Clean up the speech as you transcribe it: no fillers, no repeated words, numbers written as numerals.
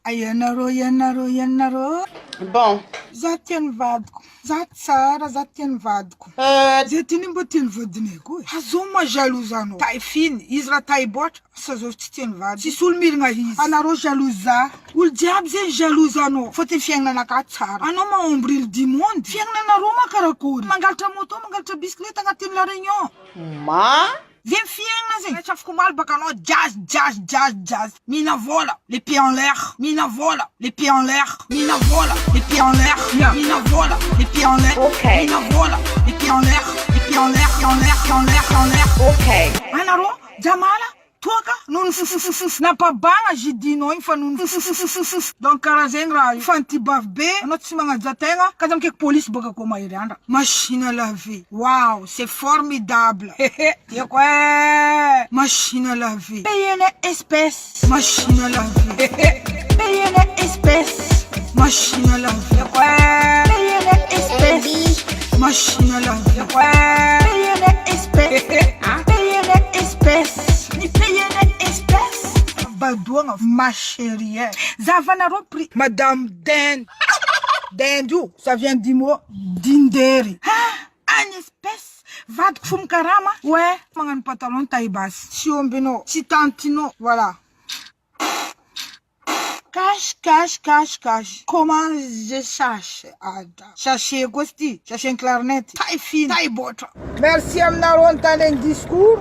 Ianarô. Bom. Za tiany vadiko. Za tsara, za tiany vadiko. Zay ty mbo tiany vodiny koa. Hazo ma jalouse anao. Tai finy, izy raha tai boatra, sa zao tsy tiany vadiko. Tsisy olo mirigna izy. Anarô jalouse za. Olo jiaby zay jalouse anao. Fôtiny fiaignananakahy tsara. Anao maombry ilo du monde. Fiaignananarô ma karakory. Mangalatra moto, mangalatra bisikileta agnatin'ny la réunion. Ma? Viens fiaigna zay. Tsy afaka omaly baka anao jazz. Mina vola, les pieds en l'air. Mina vola, les pieds en l'air. Mina vola, les pieds en l'air. Mina vola, les pieds en l'air. Okay. Mina vola, les pieds en l'air. Les pieds en l'air, en l'air. Okay. Anarô, jamala, toaka, nono fufufufuf. Napabagna zidinao igny fa nono fufufufuf. Donc karaha zegny raha io. Fa antibavy be, anao tsy magnaja tegna, kaza mikaiky police baka koa mahery andra. Machine à laver. Waouh, c'est formidable. Tiako machine à laver. Payer une espèce. Machine à laver. Payer une espèce. Machine à laver. Payer une espèce. Machine à laver. Payer une espèce. Payer une espèce. Ni payer une espèce. Badouanga, ma chérie. Zavanaro prix. Madame Den. Dendu, ça vient du mot dinderi. Une espèce. Vadiko fo mikarama. Ouais, magnano pantalon taille basse. Si ombinao, si tantinao, voilà. Cache. Comment je cherche? Chercher Gosti, chercher une clarinette. Taille fine, taille botre. Merci aminarô ny tany discours.